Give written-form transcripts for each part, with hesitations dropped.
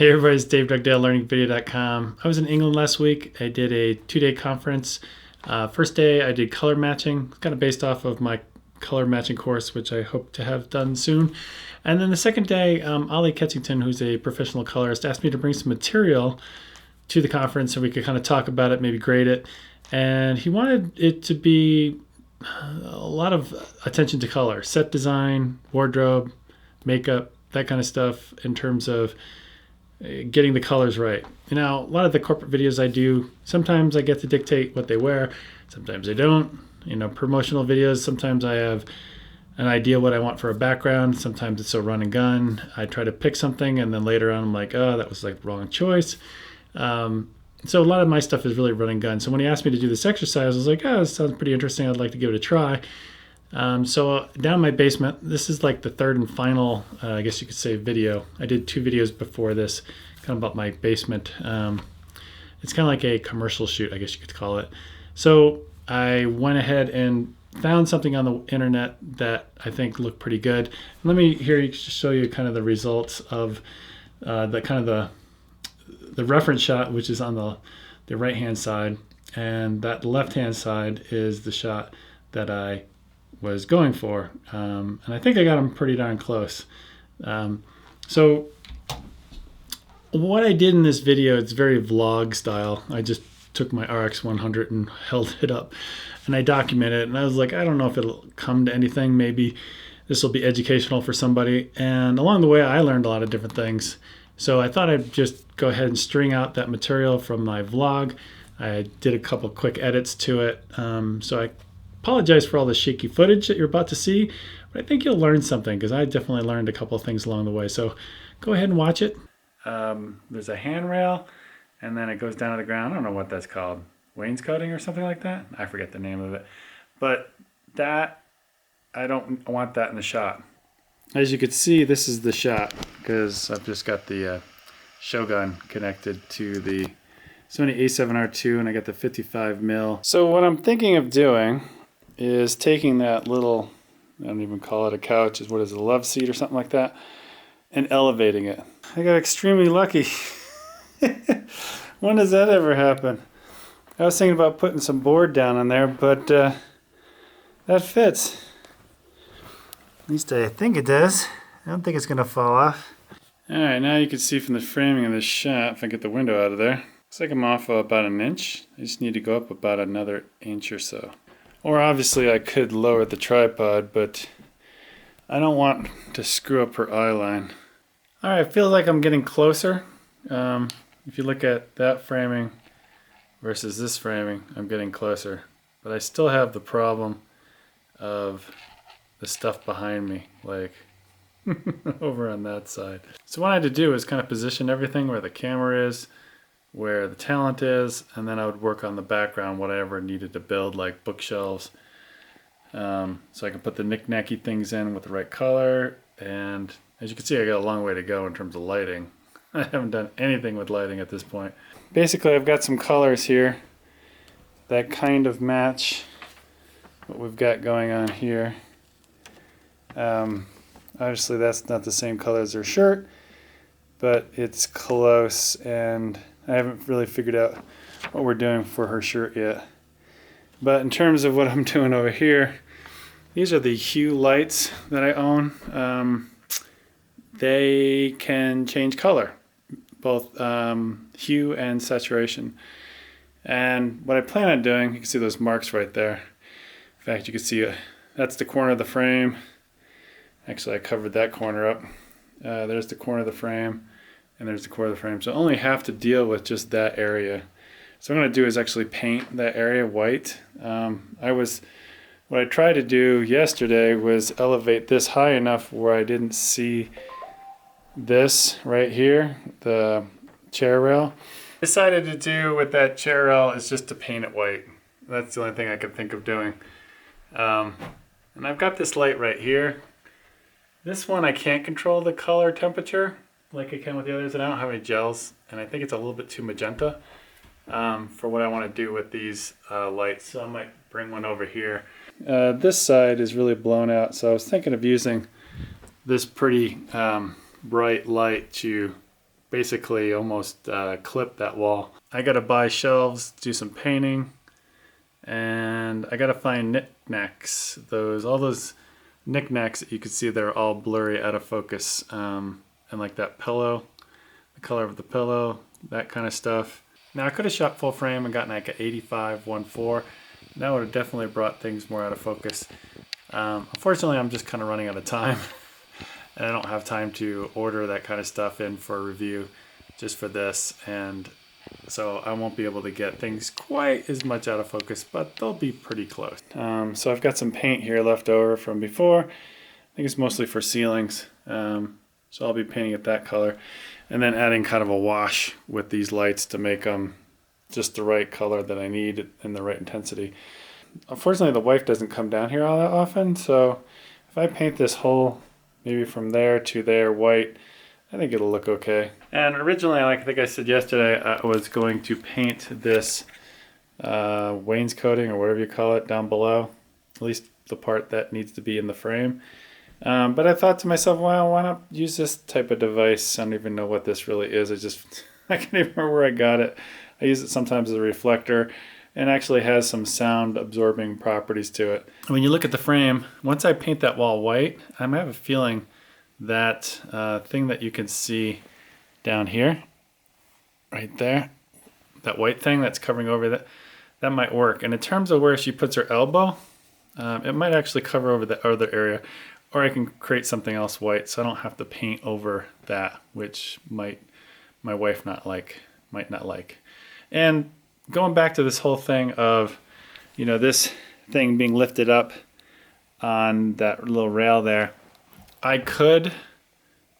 Hey everybody, it's Dave Dugdale, learningvideo.com. I was in England last week. I did a 2-day conference. First day I did color matching, kind of based off of my color matching course, which I hope to have done soon. And then the second day, Ollie Ketchington, who's a professional colorist, asked me to bring some material to the conference so we could kind of talk about it, maybe grade it. And he wanted it to be a lot of attention to color, set design, wardrobe, makeup, that kind of stuff in terms of getting the colors right. You know, a lot of the corporate videos I do, sometimes I get to dictate what they wear, sometimes I don't. You know, promotional videos, sometimes I have an idea what I want for a background, sometimes it's a run and gun. I try to pick something and then later on I'm like, oh, that was like the wrong choice. So a lot of my stuff is really run and gun. So when he asked me to do this exercise, I was like, oh, this sounds pretty interesting. I'd like to give it a try. So down in my basement, this is like the third and final, I guess you could say, video. I did 2 videos before this, kind of about my basement. It's kind of like a commercial shoot, I guess you could call it. So I went ahead and found something on the internet that I think looked pretty good. Let me show you kind of the results of the reference shot, which is on the right-hand side, and that left-hand side is the shot that I was going for, and I think I got them pretty darn close. So what I did in this video, it's very vlog style. I just took my RX100 and held it up and I documented it, and I was like, I don't know if it'll come to anything. Maybe this will be educational for somebody, and along the way I learned a lot of different things. So I thought I'd just go ahead and string out that material from my vlog. I did a couple quick edits to it, so I apologize for all the shaky footage that you're about to see, but I think you'll learn something because I definitely learned a couple of things along the way. So go ahead and watch it. There's a handrail and then it goes down to the ground. I don't know what that's called. Wainscoting or something like that? I forget the name of it. But that, I don't want that in the shot. As you can see, this is the shot because I've just got the Shogun connected to the Sony a7R II and I got the 55mm. So what I'm thinking of doing is taking that little, I don't even call it a couch, what is it, a love seat or something like that, and elevating it. I got extremely lucky. When does that ever happen? I was thinking about putting some board down on there, but that fits. At least I think it does. I don't think it's gonna fall off. Alright, now you can see from the framing of this shot, if I get the window out of there, looks like I'm off about an inch. I just need to go up about another inch or so. Or obviously I could lower the tripod, but I don't want to screw up her eye line. Alright, it feels like I'm getting closer. If you look at that framing versus this framing, I'm getting closer. But I still have the problem of the stuff behind me, like over on that side. So what I had to do is kind of position everything where the camera is, where the talent is, and then I would work on the background, whatever I needed to build, like bookshelves. So I can put the knick-knacky things in with the right color, and as you can see, I got a long way to go in terms of lighting. I haven't done anything with lighting at this point. Basically, I've got some colors here that kind of match what we've got going on here. Obviously, that's not the same color as her shirt, but it's close, and I haven't really figured out what we're doing for her shirt yet. But in terms of what I'm doing over here, these are the Hue lights that I own. They can change color, both hue and saturation. And what I plan on doing, you can see those marks right there. In fact, you can see that's the corner of the frame. Actually, I covered that corner up. There's the corner of the frame, and there's the corner of the frame. So I only have to deal with just that area. So what I'm going to do is actually paint that area white. What I tried to do yesterday was elevate this high enough where I didn't see this right here, the chair rail. Decided to do with that chair rail is just to paint it white. That's the only thing I could think of doing. And I've got this light right here. This one I can't control the color temperature like I can with the others, and I don't have any gels, and I think it's a little bit too magenta for what I want to do with these lights, so I might bring one over here. This side is really blown out, so I was thinking of using this pretty bright light to basically almost clip that wall. I gotta buy shelves, do some painting, and I gotta find knickknacks. All those knickknacks that you can see, they're all blurry, out of focus, and like that pillow, the color of the pillow, that kind of stuff. Now I could have shot full frame and gotten like an 85-1.4. That would have definitely brought things more out of focus. Unfortunately, I'm just kind of running out of time, and I don't have time to order that kind of stuff in for review just for this, and so I won't be able to get things quite as much out of focus, but they'll be pretty close. So I've got some paint here left over from before. I think it's mostly for ceilings, so I'll be painting it that color, and then adding kind of a wash with these lights to make them just the right color that I need and the right intensity. Unfortunately, the wife doesn't come down here all that often, so if I paint this whole, maybe from there to there, white, I think it'll look okay. And originally, like I think I said yesterday, I was going to paint this wainscoting, or whatever you call it, down below, at least the part that needs to be in the frame. But I thought to myself, well, why not use this type of device? I don't even know what this really is. I can't even remember where I got it. I use it sometimes as a reflector, and actually has some sound absorbing properties to it. When you look at the frame, once I paint that wall white, I have a feeling that thing that you can see down here, right there, that white thing that's covering over that might work. And in terms of where she puts her elbow, it might actually cover over the other area, or I can create something else white so I don't have to paint over that, which my wife might not like. And going back to this whole thing of, this thing being lifted up on that little rail there, I could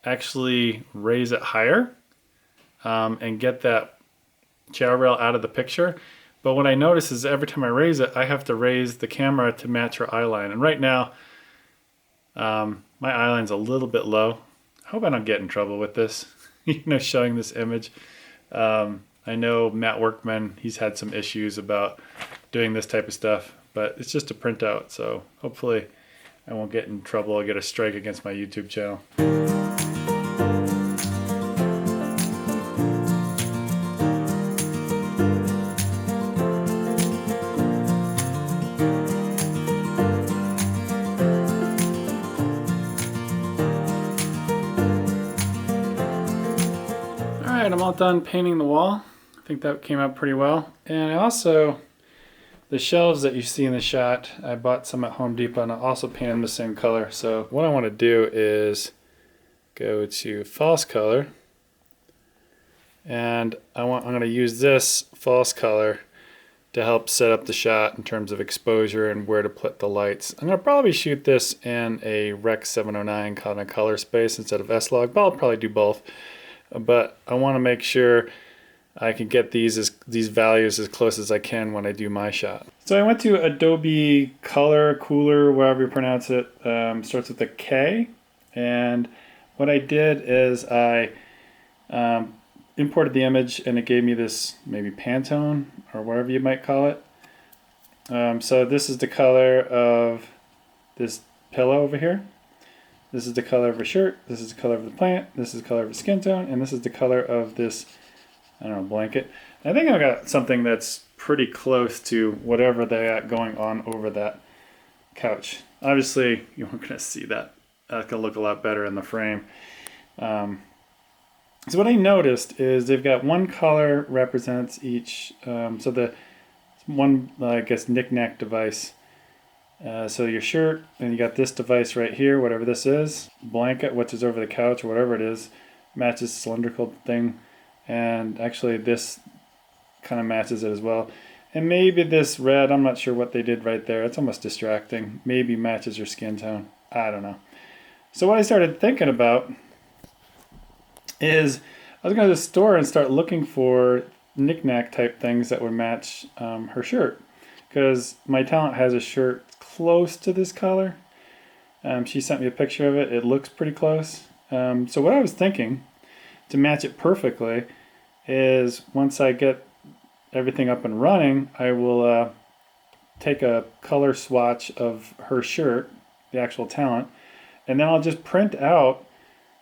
actually raise it higher and get that chow rail out of the picture. But what I notice is every time I raise it, I have to raise the camera to match her eye line. And right now, my eye line's a little bit low. I hope I don't get in trouble with this, showing this image. I know Matt Workman, he's had some issues about doing this type of stuff, but it's just a printout, so hopefully I won't get in trouble. I'll get a strike against my YouTube channel. All right, I'm all done painting the wall. I think that came out pretty well. And I also, the shelves that you see in the shot, I bought some at Home Depot, and I also painted them the same color. So what I want to do is go to false color, and I'm going to use this false color to help set up the shot in terms of exposure and where to put the lights. I'm going to probably shoot this in a Rec 709 kind of color space instead of S-Log, but I'll probably do both. But I want to make sure I can get these values as close as I can when I do my shot. So I went to Adobe Color, Cooler, whatever you pronounce it, starts with a K. And what I did is I imported the image, and it gave me this maybe Pantone or whatever you might call it. So this is the color of this pillow over here. This is the color of her shirt. This is the color of the plant. This is the color of her skin tone. And this is the color of this, I don't know, blanket. I think I got something that's pretty close to whatever they got going on over that couch. Obviously, you aren't going to see that. That's going to look a lot better in the frame. So what I noticed is they've got one color represents each. So the one, I guess, knick-knack device. So your shirt, and you got this device right here, whatever this is. Blanket, which is over the couch, or whatever it is, matches cylindrical thing. And actually this kind of matches it as well. And maybe this red, I'm not sure what they did right there. It's almost distracting. Maybe matches your skin tone. I don't know. So what I started thinking about is I was going to the store and start looking for knick-knack type things that would match her shirt. Because my talent has a shirt close to this color. She sent me a picture of it. It looks pretty close. So what I was thinking to match it perfectly is once I get everything up and running, I will take a color swatch of her shirt, the actual talent, and then I'll just print out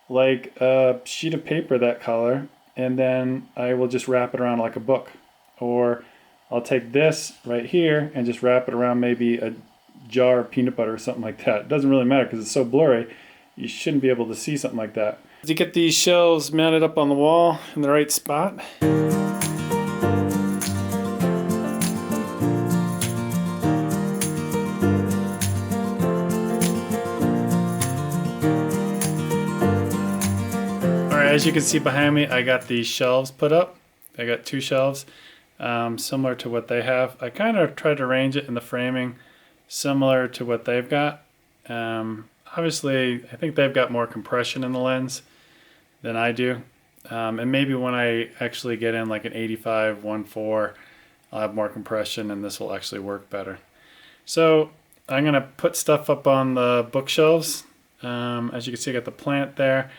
like a sheet of paper that color and then I will just wrap it around like a book. Or I'll take this right here and just wrap it around maybe a jar of peanut butter or something like that. It doesn't really matter because it's so blurry. You shouldn't be able to see something like that. To get these shelves mounted up on the wall in the right spot. As you can see behind me, I got these shelves put up. I got 2 shelves, similar to what they have. I kind of tried to arrange it in the framing similar to what they've got. Obviously, I think they've got more compression in the lens than I do. And maybe when I actually get in like an 85 1.4, I'll have more compression and this will actually work better. So I'm going to put stuff up on the bookshelves. As you can see, I got the plant there.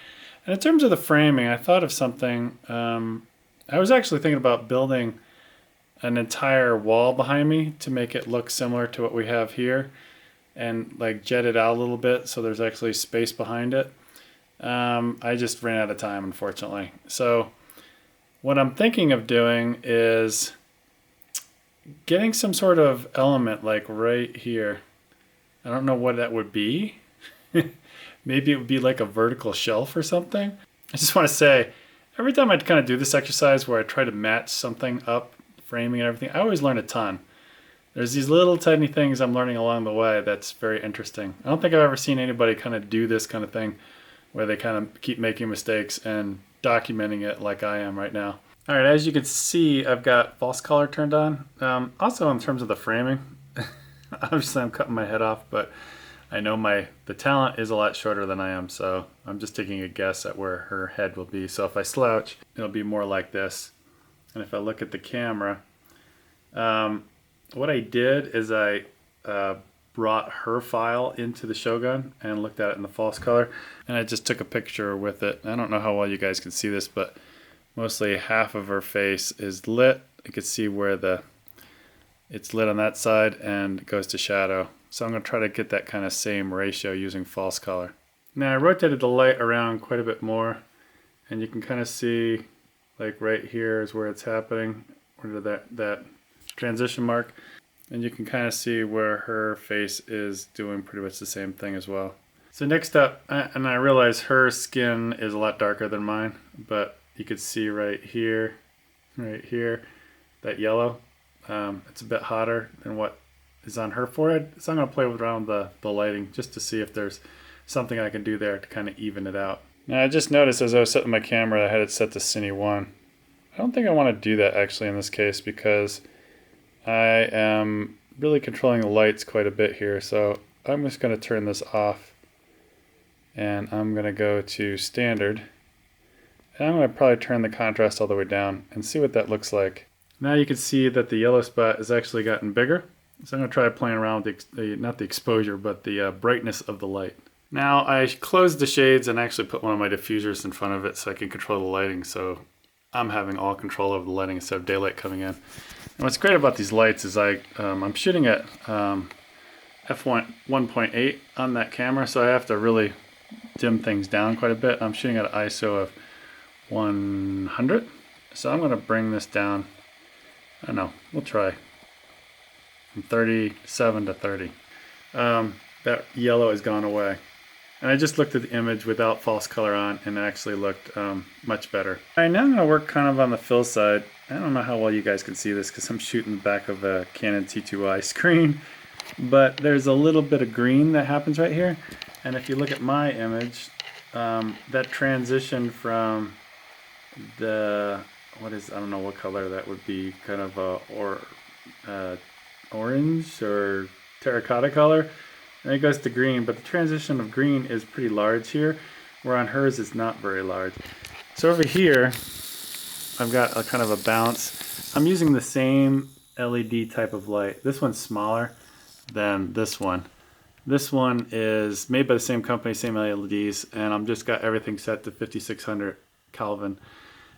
And in terms of the framing, I thought of something. I was actually thinking about building an entire wall behind me to make it look similar to what we have here and like jet it out a little bit so there's actually space behind it. I just ran out of time, unfortunately. So what I'm thinking of doing is getting some sort of element like right here. I don't know what that would be. Maybe it would be like a vertical shelf or something. I just want to say, every time I kind of do this exercise where I try to match something up, framing and everything, I always learn a ton. There's these little tiny things I'm learning along the way that's very interesting. I don't think I've ever seen anybody kind of do this kind of thing where they kind of keep making mistakes and documenting it like I am right now. All right, as you can see, I've got false color turned on. Also in terms of the framing, obviously I'm cutting my head off, but I know the talent is a lot shorter than I am, so I'm just taking a guess at where her head will be. So if I slouch, it'll be more like this. And if I look at the camera, what I did is I brought her file into the Shogun and looked at it in the false color, and I just took a picture with it. I don't know how well you guys can see this, but mostly half of her face is lit. You can see where it's lit on that side and it goes to shadow. So I'm going to try to get that kind of same ratio using false color. Now I rotated the light around quite a bit more, and you can kind of see like right here is where it's happening, where that transition mark. And you can kind of see where her face is doing pretty much the same thing as well. So next up, and I realize her skin is a lot darker than mine, but you could see right here, that yellow. It's a bit hotter than what is on her forehead. So I'm going to play around the lighting just to see if there's something I can do there to kind of even it out. Now I just noticed as I was setting my camera, I had it set to Cine 1. I don't think I want to do that actually in this case because I am really controlling the lights quite a bit here. So I'm just going to turn this off and I'm going to go to standard. And I'm going to probably turn the contrast all the way down and see what that looks like. Now you can see that the yellow spot has actually gotten bigger. So I'm going to try playing around with not the exposure, but the brightness of the light. Now I closed the shades and actually put one of my diffusers in front of it so I can control the lighting. So I'm having all control over the lighting instead of daylight coming in. And what's great about these lights is I'm shooting at f1.8 on that camera, so I have to really dim things down quite a bit. I'm shooting at an ISO of 100. So I'm going to bring this down. I don't know, we'll try. From 37 to 30. That yellow has gone away. And I just looked at the image without false color on and it actually looked much better. All right, now I'm going to work kind of on the fill side. I don't know how well you guys can see this because I'm shooting the back of a Canon T2i screen. But there's a little bit of green that happens right here. And if you look at my image, that transition from I don't know what color that would be, kind of orange or terracotta color, and it goes to green, but the transition of green is pretty large here, where on hers it's not very large. So over here I've got a kind of a bounce. I'm using the same LED type of light. This one's smaller than this one. This one is made by the same company, same LEDs, and I'm just got everything set to 5600 Kelvin.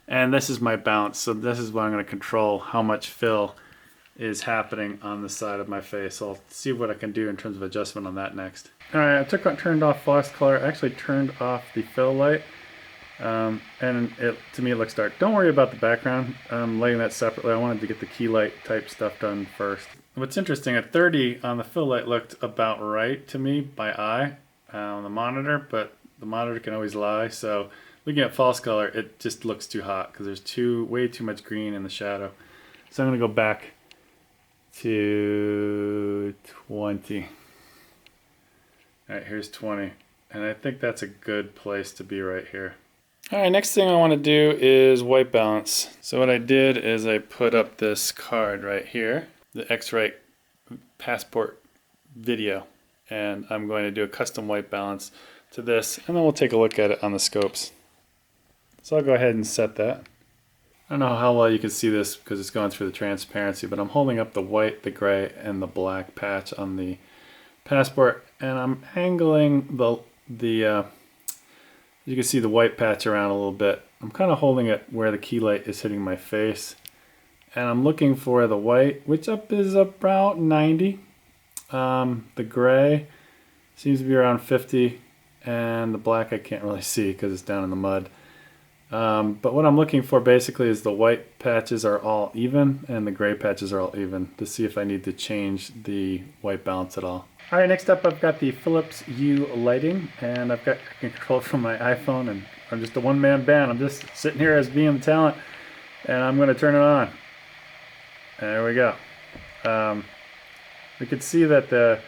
And this is my bounce, so this is what I'm going to control how much fill is happening on the side of my face. So I'll see what I can do in terms of adjustment on that next. Alright, I turned off false color. I actually turned off the fill light. And to me it looks dark. Don't worry about the background. I'm laying that separately. I wanted to get the key light type stuff done first. What's interesting, at 30 on the fill light looked about right to me by eye on the monitor, but the monitor can always lie. So looking at false color, it just looks too hot because there's way too much green in the shadow. So I'm gonna go back to 20. All right, here's 20. And I think that's a good place to be right here. All right, next thing I want to do is white balance. So what I did is I put up this card right here, the X-Rite passport video, and I'm going to do a custom white balance to this, and then we'll take a look at it on the scopes. So I'll go ahead and set that. I don't know how well you can see this because it's going through the transparency, but I'm holding up the white, the gray, and the black patch on the passport, and I'm angling you can see the white patch around a little bit. I'm kind of holding it where the key light is hitting my face, and I'm looking for the white, which is about 90. The gray seems to be around 50, and the black I can't really see because it's down in the mud. But what I'm looking for basically is the white patches are all even and the gray patches are all even, to see if I need to change the white balance at all. All right, next up I've got the Philips Hue lighting, and I can control it from my iPhone, and I'm just a one-man band. I'm just sitting here as being the talent, and I'm going to turn it on. There we go. We can see that the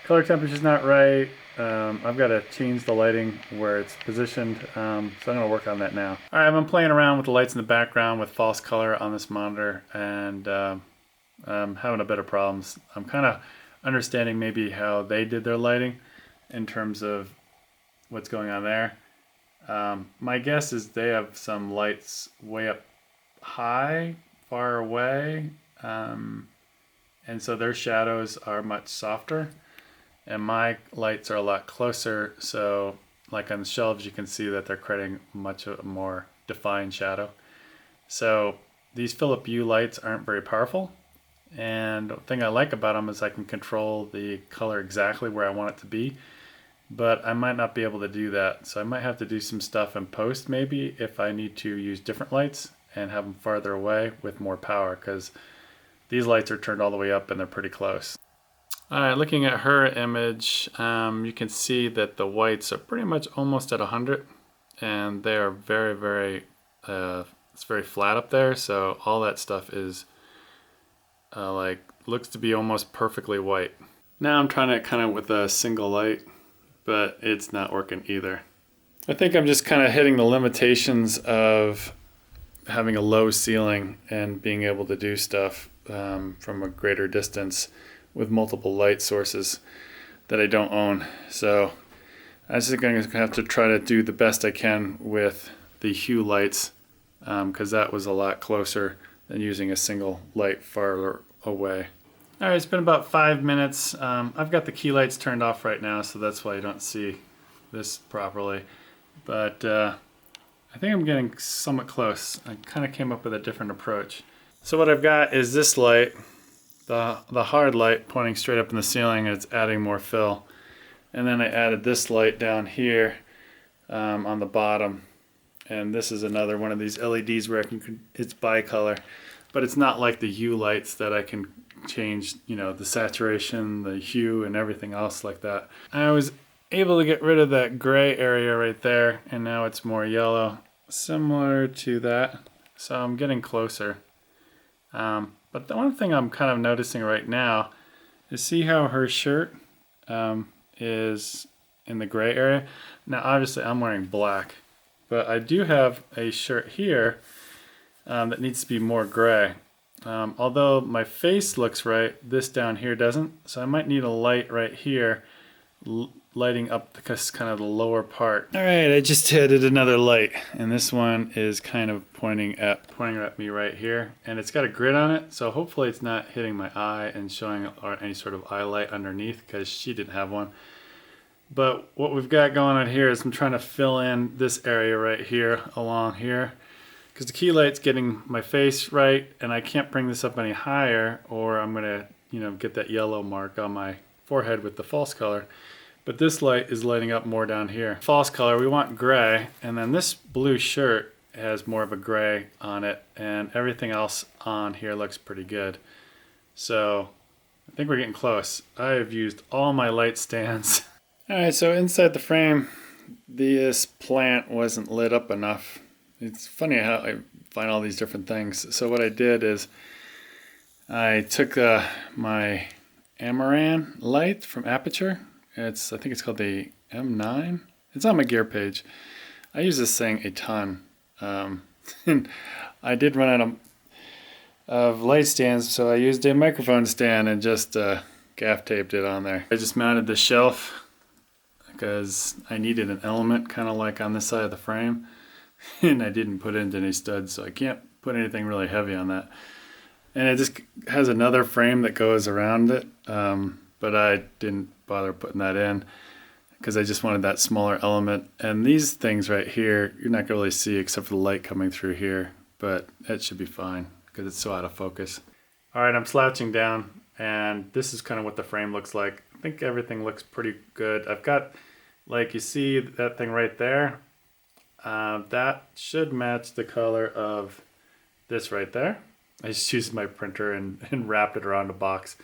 color temperature is not right. I've got to change the lighting where it's positioned, so I'm going to work on that now. All right, I've been playing around with the lights in the background with false color on this monitor, and I'm having a bit of problems. I'm kind of understanding maybe how they did their lighting in terms of what's going on there. My guess is they have some lights way up high, far away, and so their shadows are much softer, and my lights are a lot closer, so like on the shelves you can see that they're creating much more defined shadow. So these Philips Hue lights aren't very powerful, and the thing I like about them is I can control the color exactly where I want it to be, but I might not be able to do that, so I might have to do some stuff in post maybe if I need to use different lights and have them farther away with more power, because these lights are turned all the way up and they're pretty close. All right, looking at her image, you can see that the whites are pretty much almost at 100, and they are very, it's very flat up there, so all that stuff is looks to be almost perfectly white. Now I'm trying it kind of with a single light, but it's not working either. I think I'm just kind of hitting the limitations of having a low ceiling and being able to do stuff from a greater distance with multiple light sources that I don't own. So I just think I'm going to have to try to do the best I can with the Hue lights, because that was a lot closer than using a single light farther away. All right, it's been about 5 minutes. I've got the key lights turned off right now, so that's why you don't see this properly. But I think I'm getting somewhat close. I kind of came up with a different approach. So what I've got is this light, the hard light pointing straight up in the ceiling, and it's adding more fill. And then I added this light down here on the bottom, and this is another one of these LEDs where it's bicolor, but it's not like the Hue lights that I can change, the saturation, the hue, and everything else like that. I was able to get rid of that gray area right there, and now it's more yellow, similar to that. So I'm getting closer. But the one thing I'm kind of noticing right now is, see how her shirt is in the gray area? Now obviously I'm wearing black, but I do have a shirt here that needs to be more gray. Although my face looks right, this down here doesn't, so I might need a light right here lighting up kind of the lower part. All right, I just added another light, and this one is kind of pointing at me right here, and it's got a grid on it, so hopefully it's not hitting my eye and showing any sort of eye light underneath, because she didn't have one. But what we've got going on here is I'm trying to fill in this area right here along here, because the key light's getting my face right, and I can't bring this up any higher or I'm gonna get that yellow mark on my forehead with the false color. but this light is lighting up more down here. False color, we want gray, and then this blue shirt has more of a gray on it, and everything else on here looks pretty good. So I think we're getting close. I have used all my light stands. All right, so inside the frame, this plant wasn't lit up enough. It's funny how I find all these different things. So what I did is I took my Amaran light from Aperture. I think it's called the M9. It's on my gear page. I use this thing a ton. And I did run out of light stands, so I used a microphone stand and just gaff taped it on there. I just mounted the shelf because I needed an element kind of like on this side of the frame, and I didn't put in any studs, so I can't put anything really heavy on that. And it just has another frame that goes around it, but I didn't bother putting that in because I just wanted that smaller element. And these things right here, you're not gonna really see except for the light coming through here, but it should be fine because it's so out of focus. All right, I'm slouching down, and this is kind of what the frame looks like. I think everything looks pretty good. I've got, like you see that thing right there, that should match the color of this right there. I just used my printer and wrapped it around a box.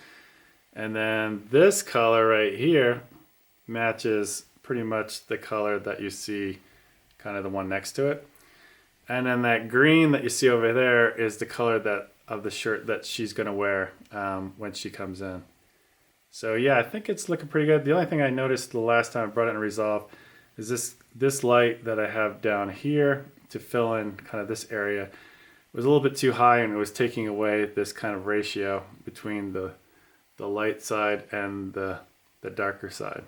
And then this color right here matches pretty much the color that you see, kind of the one next to it. And then that green that you see over there is the color of the shirt that she's gonna wear when she comes in. So yeah, I think it's looking pretty good. The only thing I noticed the last time I brought it in Resolve is this light that I have down here to fill in kind of this area was a little bit too high, and it was taking away this kind of ratio between the light side and the darker side.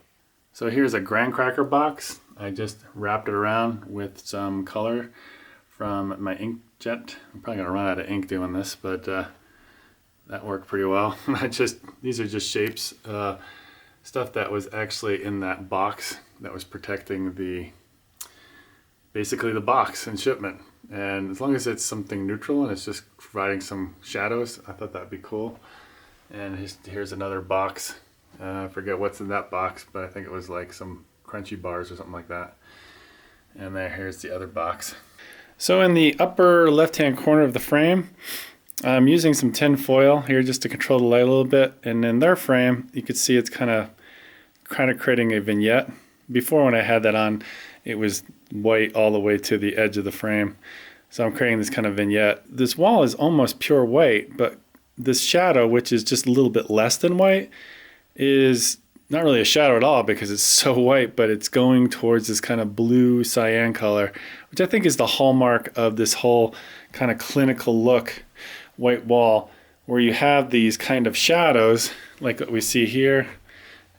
So here's a graham cracker box. I just wrapped it around with some color from my inkjet. I'm probably gonna run out of ink doing this, but that worked pretty well. These are just shapes, stuff that was actually in that box that was protecting basically the box and shipment. And as long as it's something neutral and it's just providing some shadows, I thought that'd be cool. And here's another box. I forget what's in that box, but I think it was like some crunchy bars or something like that. And here's the other box. So in the upper left-hand corner of the frame, I'm using some tin foil here just to control the light a little bit. And in their frame, you can see it's kind of creating a vignette. Before, when I had that on, it was white all the way to the edge of the frame. So I'm creating this kind of vignette. This wall is almost pure white, but this shadow, which is just a little bit less than white, is not really a shadow at all because it's so white, but it's going towards this kind of blue cyan color, which I think is the hallmark of this whole kind of clinical look white wall, where you have these kind of shadows like what we see here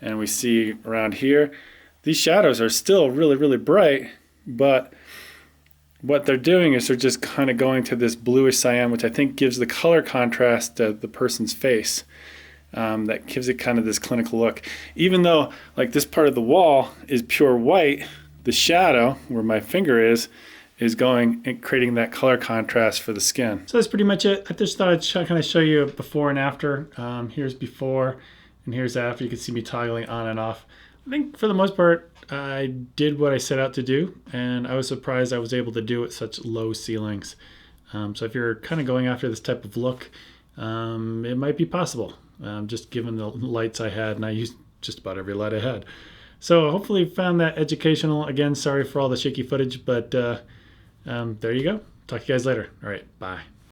and we see around here. These shadows are still really, really bright, but what they're doing is they're just kind of going to this bluish cyan, which I think gives the color contrast to the person's face. That gives it kind of this clinical look. Even though like this part of the wall is pure white, the shadow where my finger is going and creating that color contrast for the skin. So that's pretty much it. I just thought I'd kind of show you before and after. Here's before and here's after. You can see me toggling on and off. I think for the most part, I did what I set out to do, and I was surprised I was able to do it at such low ceilings. So if you're kind of going after this type of look, it might be possible, just given the lights I had, and I used just about every light I had. So hopefully you found that educational. Again, sorry for all the shaky footage, but there you go. Talk to you guys later. All right, bye.